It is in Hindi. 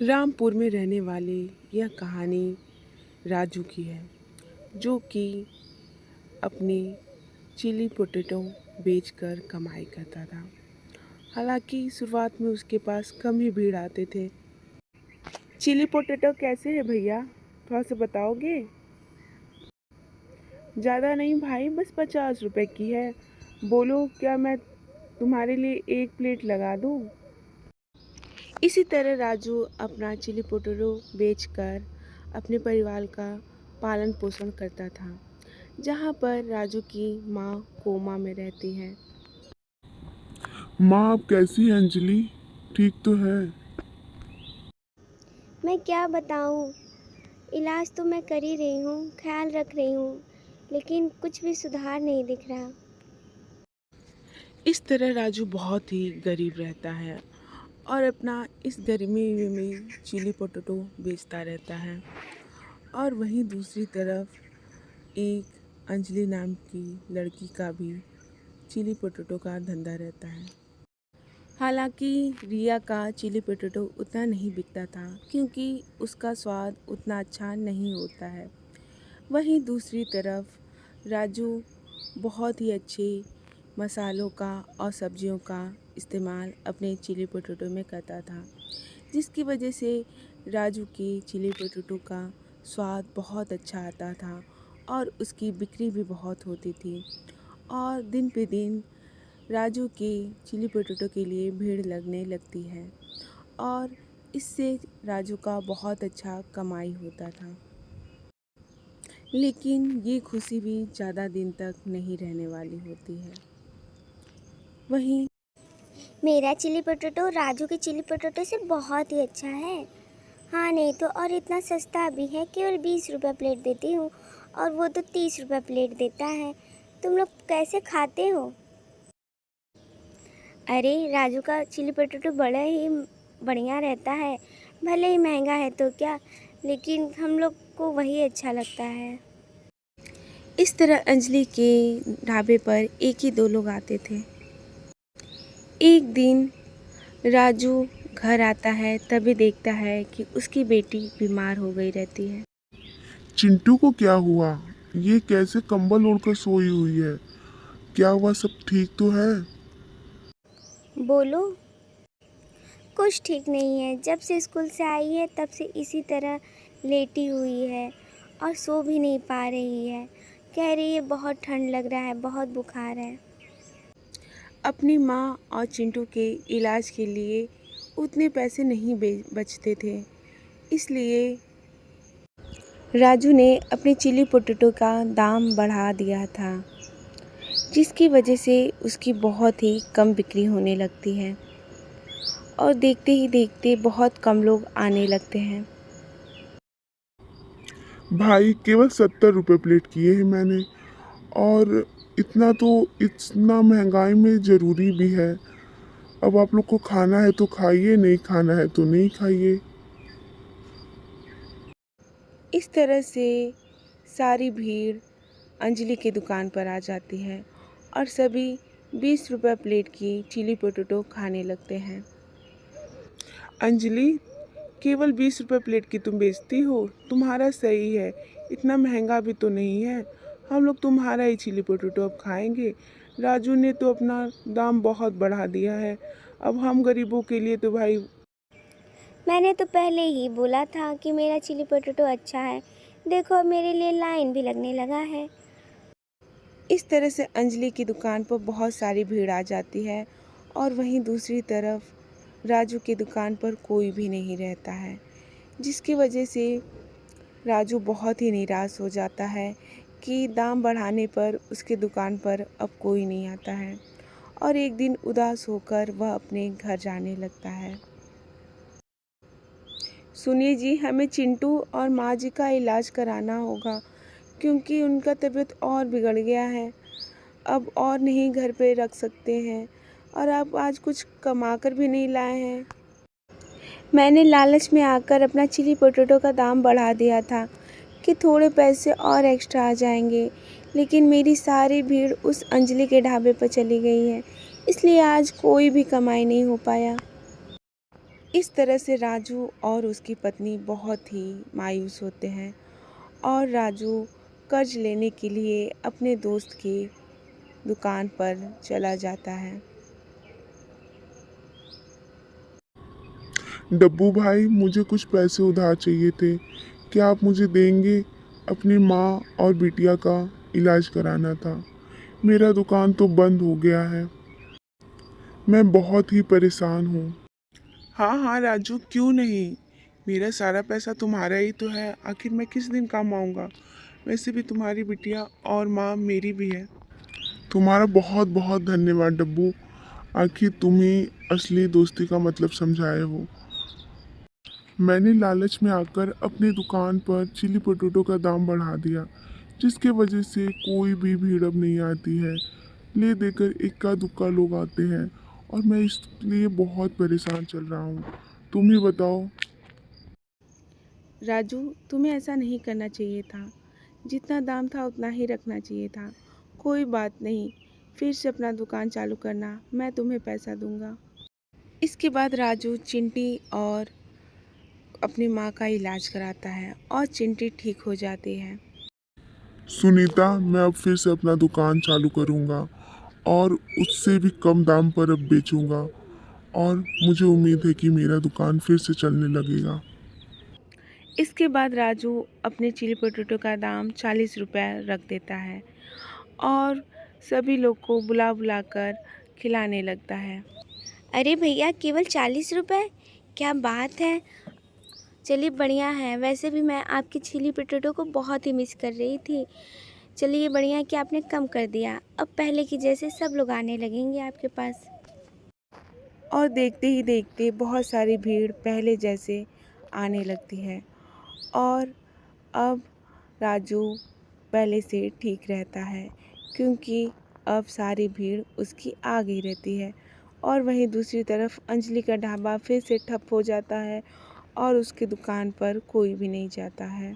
रामपुर में रहने वाली यह कहानी राजू की है, जो कि अपनी चिली पोटैटो बेचकर कमाई करता था। हालांकि शुरुआत में उसके पास कम ही भीड़ आते थे। चिली पोटैटो कैसे है भैया, थोड़ा सा बताओगे? ज़्यादा नहीं भाई, बस 50 रुपए की है। बोलो, क्या मैं तुम्हारे लिए एक प्लेट लगा दूँ? इसी तरह राजू अपना चिली पोटैटो बेचकर अपने परिवार का पालन पोषण करता था, जहाँ पर राजू की माँ कोमा में रहती है। माँ, आप कैसी हैं अंजलि? ठीक तो है? मैं क्या बताऊँ, इलाज तो मैं कर ही रही हूँ, ख्याल रख रही हूँ, लेकिन कुछ भी सुधार नहीं दिख रहा। इस तरह राजू बहुत ही गरीब रहता है और अपना इस गर्मी में चिली पोटैटो बेचता रहता है। और वहीं दूसरी तरफ एक अंजलि नाम की लड़की का भी चिली पोटैटो का धंधा रहता है। हालांकि रिया का चिली पोटैटो उतना नहीं बिकता था, क्योंकि उसका स्वाद उतना अच्छा नहीं होता है। वहीं दूसरी तरफ राजू बहुत ही अच्छे मसालों का और सब्जियों का इस्तेमाल अपने चिली पोटैटो में करता था, जिसकी वजह से राजू की चिली पोटैटो का स्वाद बहुत अच्छा आता था और उसकी बिक्री भी बहुत होती थी। और दिन पे दिन राजू की चिली पोटैटो के लिए भीड़ लगने लगती है और इससे राजू का बहुत अच्छा कमाई होता था। लेकिन ये खुशी भी ज़्यादा दिन तक नहीं रहने वाली होती है। वहीं मेरा चिली पोटैटो राजू के चिली पोटैटो से बहुत ही अच्छा है। हाँ नहीं तो, और इतना सस्ता भी है, केवल 20 रुपये प्लेट देती हूँ और वो तो 30 रुपये प्लेट देता है। तुम लोग कैसे खाते हो? अरे राजू का चिली पोटैटो बड़ा ही बढ़िया रहता है, भले ही महंगा है तो क्या, लेकिन हम लोग को वही अच्छा लगता है। इस तरह अंजलि के ढाबे पर एक ही दो लोग आते थे। एक दिन राजू घर आता है, तभी देखता है कि उसकी बेटी बीमार हो गई रहती है। चिंटू को क्या हुआ? ये कैसे कंबल ओढ़कर सोई हुई है? क्या हुआ, सब ठीक तो है? बोलो। कुछ ठीक नहीं है, जब से स्कूल से आई है तब से इसी तरह लेटी हुई है और सो भी नहीं पा रही है। कह रही है बहुत ठंड लग रहा है, बहुत बुखार है। अपनी माँ और चिंटू के इलाज के लिए उतने पैसे नहीं बचते थे, इसलिए राजू ने अपने चिली पोटैटो का दाम बढ़ा दिया था, जिसकी वजह से उसकी बहुत ही कम बिक्री होने लगती है और देखते ही देखते बहुत कम लोग आने लगते हैं। भाई, केवल 70 रुपये प्लेट किए हैं मैंने। और इतना महंगाई में ज़रूरी भी है। अब आप लोग को खाना है तो खाइए, नहीं खाना है तो नहीं खाइए। इस तरह से सारी भीड़ अंजलि की दुकान पर आ जाती है और सभी 20 रुपये प्लेट की चिली पोटैटो खाने लगते हैं। अंजलि, केवल 20 रुपये प्लेट की तुम बेचती हो? तुम्हारा सही है, इतना महंगा भी तो नहीं है। हम लोग तुम्हारा ही चिली पोटैटो अब खाएंगे। राजू ने तो अपना दाम बहुत बढ़ा दिया है। अब हम गरीबों के लिए तो भाई। मैंने तो पहले ही बोला था कि मेरा चिली पोटैटो अच्छा है। देखो अब मेरे लिए लाइन भी लगने लगा है। इस तरह से अंजलि की दुकान पर बहुत सारी भीड़ आ जाती है और वहीं दूसरी तरफ राजू की दुकान पर कोई भी नहीं रहता है, जिसकी वजह से राजू बहुत ही निराश हो जाता है कि दाम बढ़ाने पर उसकी दुकान पर अब कोई नहीं आता है और एक दिन उदास होकर वह अपने घर जाने लगता है। सुनिए जी, हमें चिंटू और माँ जी का इलाज कराना होगा, क्योंकि उनका तबीयत और बिगड़ गया है। अब और नहीं घर पे रख सकते हैं और आप आज कुछ कमा कर भी नहीं लाए हैं। मैंने लालच में आकर अपना चिली पोटैटो का दाम बढ़ा दिया था कि थोड़े पैसे और एक्स्ट्रा आ जाएंगे, लेकिन मेरी सारी भीड़ उस अंजलि के ढाबे पर चली गई है, इसलिए आज कोई भी कमाई नहीं हो पाया। इस तरह से राजू और उसकी पत्नी बहुत ही मायूस होते हैं और राजू कर्ज लेने के लिए अपने दोस्त की दुकान पर चला जाता है। डब्बू भाई, मुझे कुछ पैसे उधार चाहिए थे, क्या आप मुझे देंगे? अपनी माँ और बिटिया का इलाज कराना था। मेरा दुकान तो बंद हो गया है, मैं बहुत ही परेशान हूँ। हाँ हाँ राजू, क्यों नहीं। मेरा सारा पैसा तुम्हारा ही तो है, आखिर मैं किस दिन काम आऊँगा। वैसे भी तुम्हारी बिटिया और माँ मेरी भी है। तुम्हारा बहुत बहुत धन्यवाद डब्बू, आखिर तुम ही असली दोस्ती का मतलब समझाए हो। मैंने लालच में आकर अपनी दुकान पर चिली पोटैटो का दाम बढ़ा दिया, जिसके वजह से कोई भी भीड़ अब नहीं आती है। ले देकर इक्का दुक्का लोग आते हैं और मैं इसलिए बहुत परेशान चल रहा हूँ। तुम ही बताओ। राजू, तुम्हें ऐसा नहीं करना चाहिए था। जितना दाम था उतना ही रखना चाहिए था। कोई बात नहीं, फिर से अपना दुकान चालू करना, मैं तुम्हें पैसा दूंगा। इसके बाद राजू चिंटी और अपनी माँ का इलाज कराता है और चिंटी ठीक हो जाती है। सुनीता, मैं अब फिर से अपना दुकान चालू करूँगा और उससे भी कम दाम पर अब बेचूँगा, और मुझे उम्मीद है कि मेरा दुकान फिर से चलने लगेगा। इसके बाद राजू अपने चिली पोटैटो का दाम 40 रुपये रख देता है और सभी लोग को बुला बुलाकर खिलाने लगता है। अरे भैया, केवल 40 रुपए? क्या बात है। चलिए बढ़िया है, वैसे भी मैं आपकी चिली पोटैटो को बहुत ही मिस कर रही थी। चलिए बढ़िया है कि आपने कम कर दिया, अब पहले की जैसे सब लोग आने लगेंगे आपके पास। और देखते ही देखते बहुत सारी भीड़ पहले जैसे आने लगती है और अब राजू पहले से ठीक रहता है, क्योंकि अब सारी भीड़ उसकी आ गई रहती है। और वहीं दूसरी तरफ अंजलि का ढाबा फिर से ठप हो जाता है और उसकी दुकान पर कोई भी नहीं जाता है।